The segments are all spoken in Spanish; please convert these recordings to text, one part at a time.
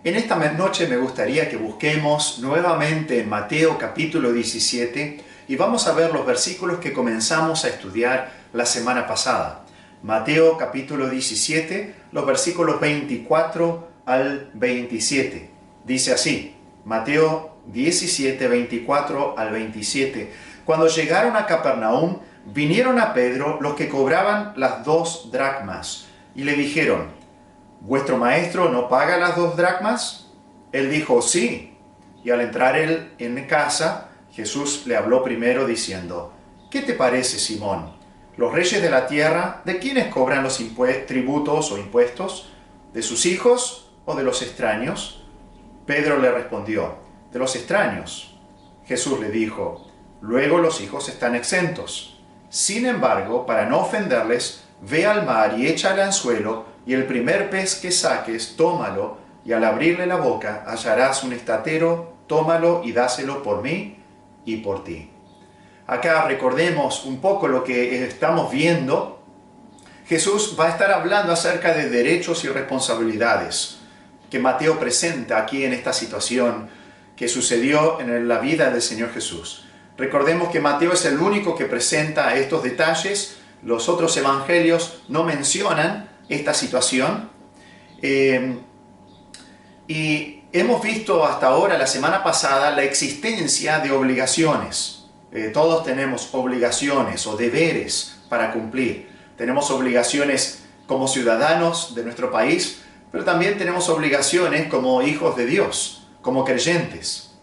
En esta noche me gustaría que busquemos nuevamente en Mateo capítulo 17 y vamos a ver los versículos que comenzamos a estudiar la semana pasada. Mateo capítulo 17, los versículos 24 al 27. Dice así, Mateo 17, 24 al 27. Cuando llegaron a Capernaum, vinieron a Pedro los que cobraban las 2 dracmas y le dijeron: ¿Vuestro maestro no paga las 2 dracmas? Él dijo, sí. Y al entrar él en casa, Jesús le habló primero diciendo, ¿qué te parece, Simón? ¿Los reyes de la tierra, de quiénes cobran los tributos o impuestos? ¿De sus hijos o de los extraños? Pedro le respondió, de los extraños. Jesús le dijo, luego los hijos están exentos. Sin embargo, para no ofenderles, ve al mar y echa el anzuelo, y el primer pez que saques, tómalo, y al abrirle la boca hallarás un estatero, tómalo y dáselo por mí y por ti. Acá recordemos un poco lo que estamos viendo. Jesús va a estar hablando acerca de derechos y responsabilidades que Mateo presenta aquí en esta situación que sucedió en la vida del Señor Jesús. Recordemos que Mateo es el único que presenta estos detalles. Los otros evangelios no mencionan esta situación. Y hemos visto hasta ahora, la semana pasada, la existencia de obligaciones. Todos tenemos obligaciones o deberes para cumplir. Tenemos obligaciones como ciudadanos de nuestro país, pero también tenemos obligaciones como hijos de Dios, como creyentes.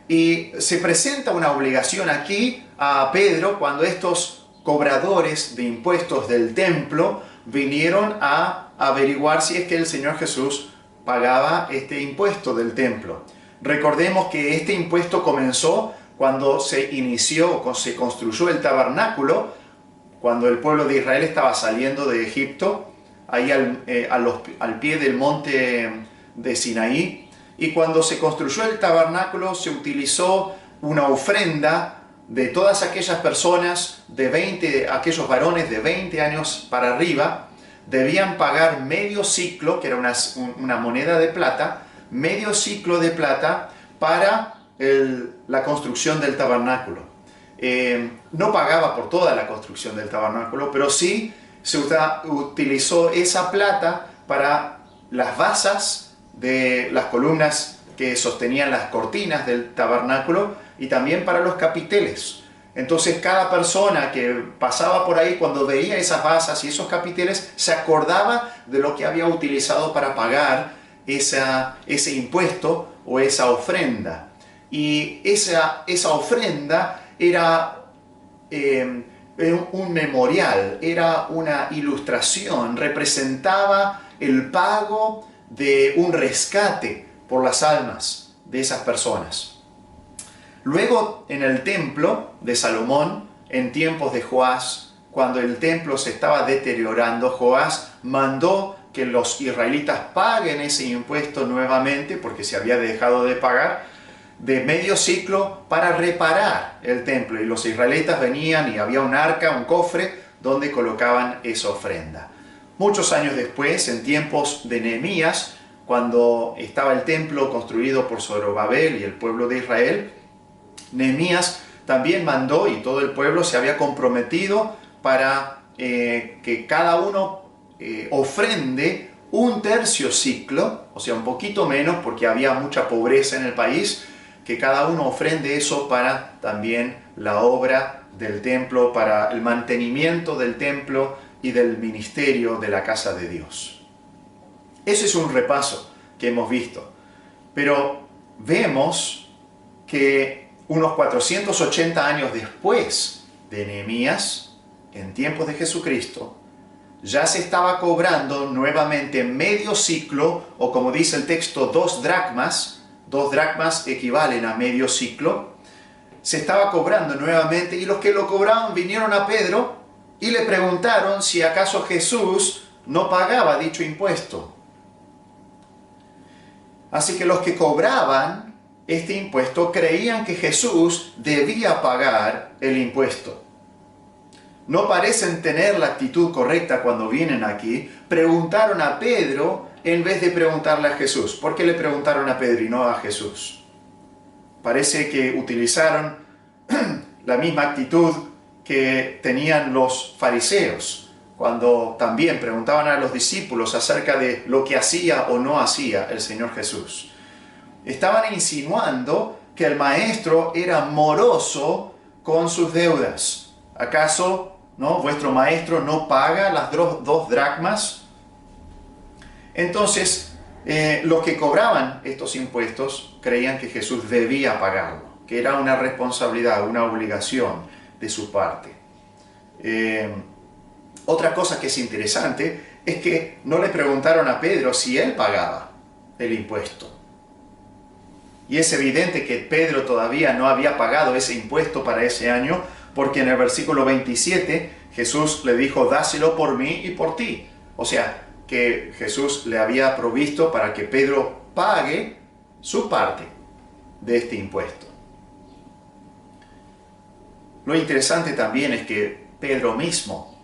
Y se presenta una obligación aquí a Pedro cuando estos cobradores de impuestos del templo vinieron a averiguar si es que el Señor Jesús pagaba este impuesto del templo. Recordemos que este impuesto comenzó cuando se construyó el tabernáculo, cuando el pueblo de Israel estaba saliendo de Egipto, ahí al pie del monte de Sinaí, y cuando se construyó el tabernáculo se utilizó una ofrenda de todas aquellas personas aquellos varones de 20 años para arriba, debían pagar medio siclo, que era una moneda de plata, medio siclo de plata para la construcción del tabernáculo. No pagaba por toda la construcción del tabernáculo, pero sí se utilizó esa plata para las basas de las columnas que sostenían las cortinas del tabernáculo y también para los capiteles. Entonces cada persona que pasaba por ahí, cuando veía esas basas y esos capiteles, se acordaba de lo que había utilizado para pagar ese impuesto o esa ofrenda. Y esa ofrenda era un memorial, era una ilustración, representaba el pago de un rescate por las almas de esas personas. Luego, en el templo de Salomón, en tiempos de Joás, cuando el templo se estaba deteriorando, Joás mandó que los israelitas paguen ese impuesto nuevamente, porque se había dejado de pagar, de medio ciclo para reparar el templo. Y los israelitas venían y había un arca, un cofre, donde colocaban esa ofrenda. Muchos años después, en tiempos de Nehemías, cuando estaba el templo construido por Zorobabel y el pueblo de Israel, Nehemías también mandó, y todo el pueblo se había comprometido para que cada uno ofrende un tercio ciclo, o sea, un poquito menos porque había mucha pobreza en el país, que cada uno ofrende eso para también la obra del templo, para el mantenimiento del templo y del ministerio de la casa de Dios. Ese es un repaso que hemos visto, pero vemos que unos 480 años después de Nehemías, en tiempos de Jesucristo, ya se estaba cobrando nuevamente medio ciclo, o como dice el texto, 2 dracmas. 2 dracmas equivalen a medio ciclo. Se estaba cobrando nuevamente, y los que lo cobraban vinieron a Pedro y le preguntaron si acaso Jesús no pagaba dicho impuesto. Así que los que cobraban este impuesto creían que Jesús debía pagar el impuesto. No parecen tener la actitud correcta cuando vienen aquí. Preguntaron a Pedro en vez de preguntarle a Jesús? ¿Por qué le preguntaron a Pedro y no a Jesús? Parece que utilizaron la misma actitud que tenían los fariseos cuando también preguntaban a los discípulos acerca de lo que hacía o no hacía el Señor Jesús. Estaban insinuando que el maestro era moroso con sus deudas. ¿Acaso vuestro maestro no paga las 2 dracmas? Entonces, los que cobraban estos impuestos creían que Jesús debía pagarlo, que era una responsabilidad, una obligación de su parte. Otra cosa que es interesante es que no le preguntaron a Pedro si él pagaba el impuesto. Y es evidente que Pedro todavía no había pagado ese impuesto para ese año, porque en el versículo 27 Jesús le dijo, dáselo por mí y por ti. O sea, que Jesús le había provisto para que Pedro pague su parte de este impuesto. Lo interesante también es que Pedro mismo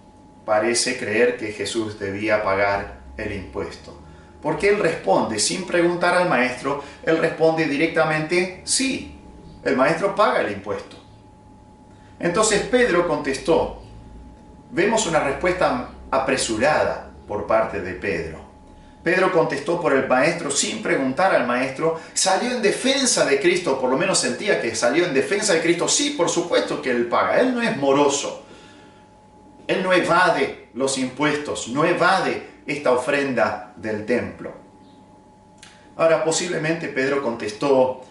parece creer que Jesús debía pagar el impuesto. Porque él responde, sin preguntar al maestro, él responde directamente, sí, el maestro paga el impuesto. Entonces Pedro contestó. Vemos una respuesta apresurada por parte de Pedro. Pedro contestó por el maestro sin preguntar al maestro, salió en defensa de Cristo, por lo menos sentía que salió en defensa de Cristo. Sí, por supuesto que él paga, él no es moroso. Él no evade los impuestos, no evade esta ofrenda del templo. Ahora, posiblemente Pedro contestó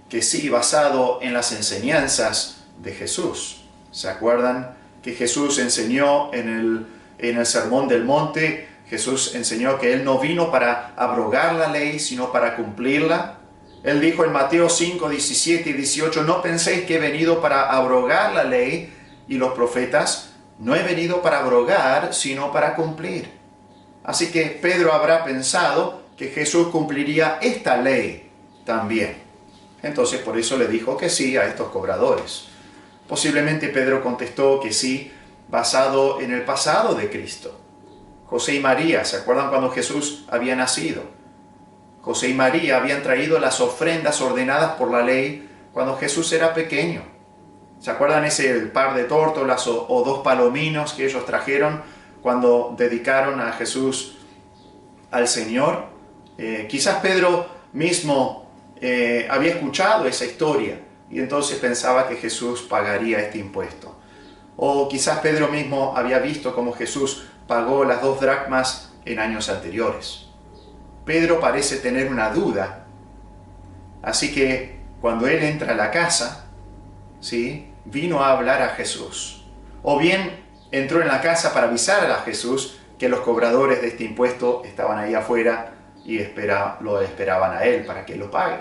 que sí, basado en las enseñanzas de Jesús. ¿Se acuerdan que Jesús enseñó en el Sermón del Monte? Jesús enseñó que Él no vino para abrogar la ley, sino para cumplirla. Él dijo en Mateo 5, 17 y 18, no penséis que he venido para abrogar la ley y los profetas. No he venido para abrogar, sino para cumplir. Así que Pedro habrá pensado que Jesús cumpliría esta ley también. Entonces por eso le dijo que sí a estos cobradores. Posiblemente Pedro contestó que sí, basado en el pasado de Cristo. José y María, ¿se acuerdan cuando Jesús había nacido? José y María habían traído las ofrendas ordenadas por la ley cuando Jesús era pequeño. ¿Se acuerdan ese par de tórtolas o 2 palominos que ellos trajeron cuando dedicaron a Jesús al Señor? Quizás Pedro mismo había escuchado esa historia y entonces pensaba que Jesús pagaría este impuesto. O quizás Pedro mismo había visto cómo Jesús pagó las 2 dracmas en años anteriores. Pedro parece tener una duda, así que cuando él entra a la casa, ¿sí?, vino a hablar a Jesús. O bien entró en la casa para avisar a Jesús que los cobradores de este impuesto estaban ahí afuera y lo esperaban a él para que lo pague.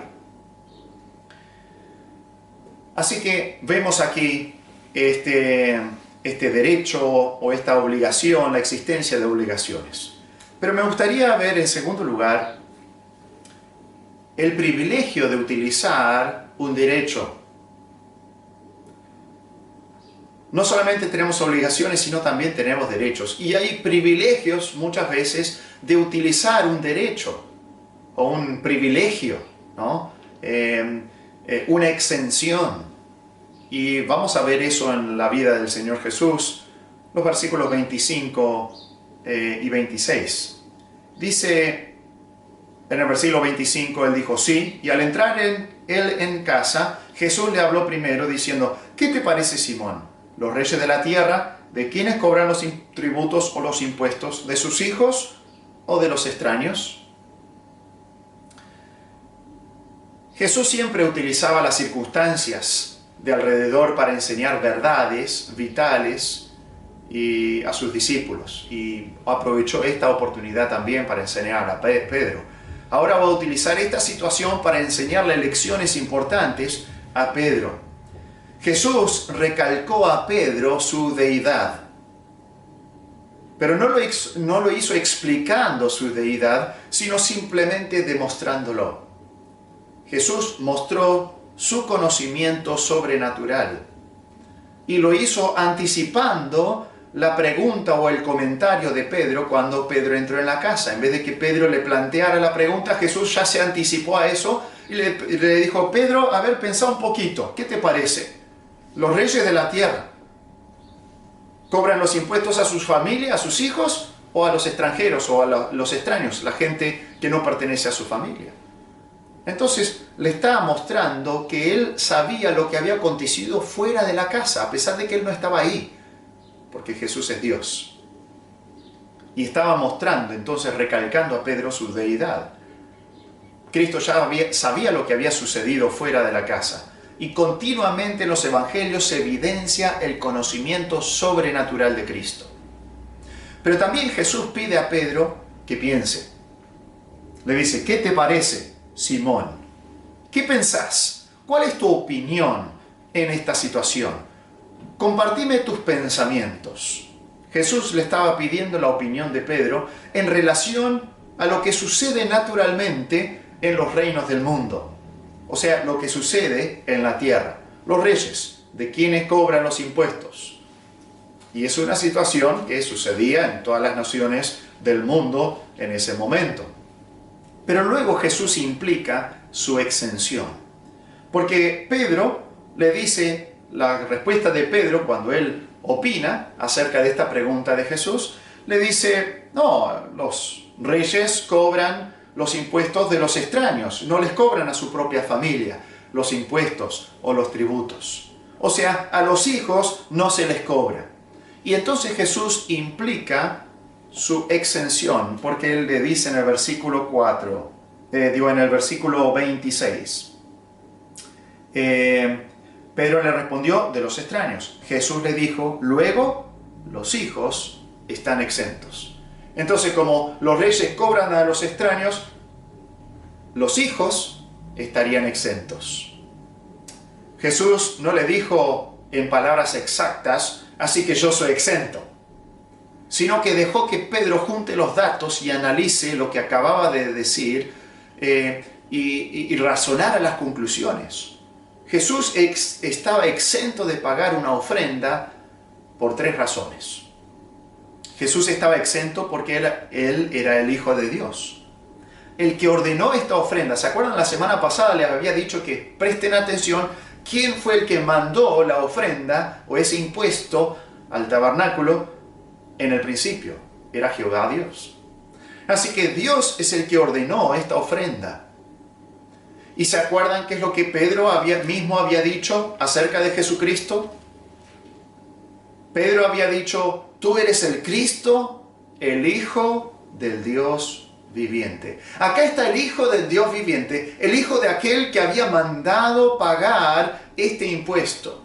Así que vemos aquí este derecho o esta obligación, la existencia de obligaciones. Pero me gustaría ver en segundo lugar el privilegio de utilizar un derecho. No solamente tenemos obligaciones, sino también tenemos derechos. Y hay privilegios muchas veces de utilizar un derecho o un privilegio, ¿no? Una exención. Y vamos a ver eso en la vida del Señor Jesús, los versículos 25 y 26. Dice en el versículo 25, él dijo sí, y al entrar él en casa, Jesús le habló primero diciendo, ¿qué te parece, Simón? ¿Los reyes de la tierra, de quiénes cobran los tributos o los impuestos? ¿De sus hijos o de los extraños? Jesús siempre utilizaba las circunstancias de alrededor para enseñar verdades vitales a sus discípulos. Y aprovechó esta oportunidad también para enseñar a Pedro. Ahora va a utilizar esta situación para enseñarle lecciones importantes a Pedro. Jesús recalcó a Pedro su deidad, pero no lo hizo explicando su deidad, sino simplemente demostrándolo. Jesús mostró su conocimiento sobrenatural y lo hizo anticipando la pregunta o el comentario de Pedro cuando Pedro entró en la casa. En vez de que Pedro le planteara la pregunta, Jesús ya se anticipó a eso y le dijo: Pedro, a ver, pensá un poquito, ¿qué te parece? Los reyes de la tierra cobran los impuestos a sus familias, a sus hijos, o a los extranjeros o a los extraños, la gente que no pertenece a su familia. Entonces le estaba mostrando que él sabía lo que había acontecido fuera de la casa, a pesar de que él no estaba ahí, porque Jesús es Dios. Y estaba mostrando, entonces recalcando a Pedro su deidad. Cristo ya sabía lo que había sucedido fuera de la casa. Y continuamente en los evangelios se evidencia el conocimiento sobrenatural de Cristo. Pero también Jesús pide a Pedro que piense. Le dice: ¿qué te parece, Simón? ¿Qué pensás? ¿Cuál es tu opinión en esta situación? Compartime tus pensamientos. Jesús le estaba pidiendo la opinión de Pedro en relación a lo que sucede naturalmente en los reinos del mundo. O sea, lo que sucede en la tierra. Los reyes, de quienes cobran los impuestos. Y es una situación que sucedía en todas las naciones del mundo en ese momento. Pero luego Jesús implica su exención. Porque Pedro le dice, la respuesta de Pedro cuando él opina acerca de esta pregunta de Jesús, le dice: no, los reyes cobran los impuestos de los extraños, no les cobran a su propia familia los impuestos o los tributos. O sea, a los hijos no se les cobra. Y entonces Jesús implica su exención, porque él le dice en el versículo 4, en el versículo 26, Pedro le respondió: de los extraños. Jesús le dijo: luego los hijos están exentos. Entonces, como los reyes cobran a los extraños, los hijos estarían exentos. Jesús no le dijo en palabras exactas: así que yo soy exento, sino que dejó que Pedro junte los datos y analice lo que acababa de decir y razonara las conclusiones. Jesús estaba exento de pagar una ofrenda por 3 razones. Jesús estaba exento porque él era el Hijo de Dios. El que ordenó esta ofrenda, ¿se acuerdan? La semana pasada les había dicho que presten atención. ¿Quién fue el que mandó la ofrenda o ese impuesto al tabernáculo en el principio? Era Jehová Dios. Así que Dios es el que ordenó esta ofrenda. ¿Y se acuerdan qué es lo que Pedro mismo había dicho acerca de Jesucristo? Pedro había dicho: tú eres el Cristo, el Hijo del Dios viviente. Acá está el Hijo del Dios viviente, el Hijo de aquel que había mandado pagar este impuesto.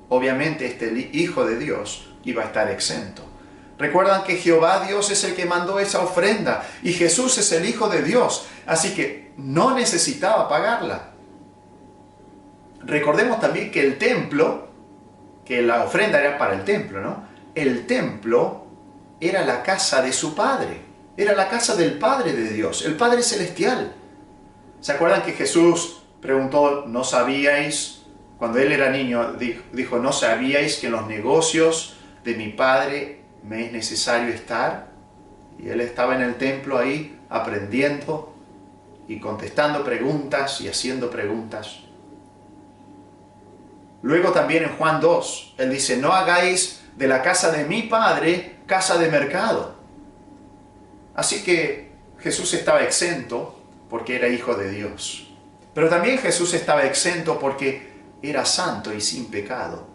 Obviamente este Hijo de Dios iba a estar exento. Recuerdan que Jehová Dios es el que mandó esa ofrenda y Jesús es el Hijo de Dios, así que no necesitaba pagarla. Recordemos también que el templo, que la ofrenda era para el templo, ¿no? El templo era la casa de su Padre, era la casa del Padre de Dios, el Padre Celestial. ¿Se acuerdan que Jesús preguntó: ¿no sabíais? Cuando él era niño dijo: ¿no sabíais que en los negocios de mi Padre me es necesario estar? Y él estaba en el templo ahí aprendiendo y contestando preguntas y haciendo preguntas. Luego también en Juan 2, él dice: no hagáis de la casa de mi Padre casa de mercado. Así que Jesús estaba exento porque era Hijo de Dios. Pero también Jesús estaba exento porque era santo y sin pecado.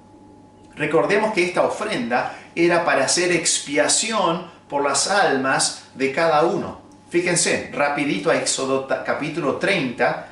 Recordemos que esta ofrenda era para hacer expiación por las almas de cada uno. Fíjense, rapidito a Éxodo capítulo 30,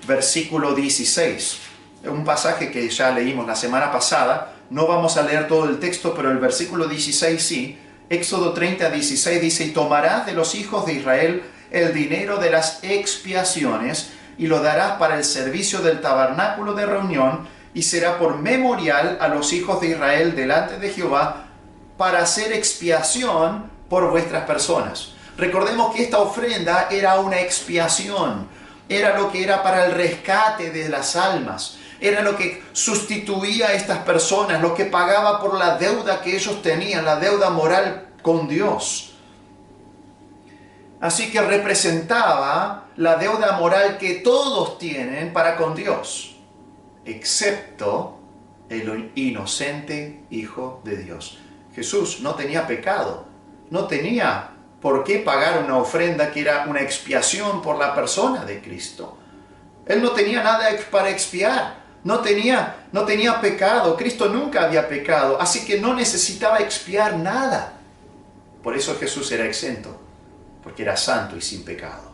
versículo 16. Un pasaje que ya leímos la semana pasada. No vamos a leer todo el texto, pero el versículo 16 sí. Éxodo 30, 16 dice: y tomarás de los hijos de Israel el dinero de las expiaciones y lo darás para el servicio del tabernáculo de reunión, y será por memorial a los hijos de Israel delante de Jehová para hacer expiación por vuestras personas. Recordemos que esta ofrenda era una expiación, era lo que era para el rescate de las almas. era lo que sustituía a estas personas, lo que pagaba por la deuda que ellos tenían, la deuda moral con Dios. Así que representaba la deuda moral que todos tienen para con Dios, excepto el inocente Hijo de Dios. Jesús no tenía pecado, no tenía por qué pagar una ofrenda que era una expiación por la persona de Cristo. Él no tenía nada para expiar, no tenía pecado, Cristo nunca había pecado, así que no necesitaba expiar nada. Por eso Jesús era exento, porque era santo y sin pecado.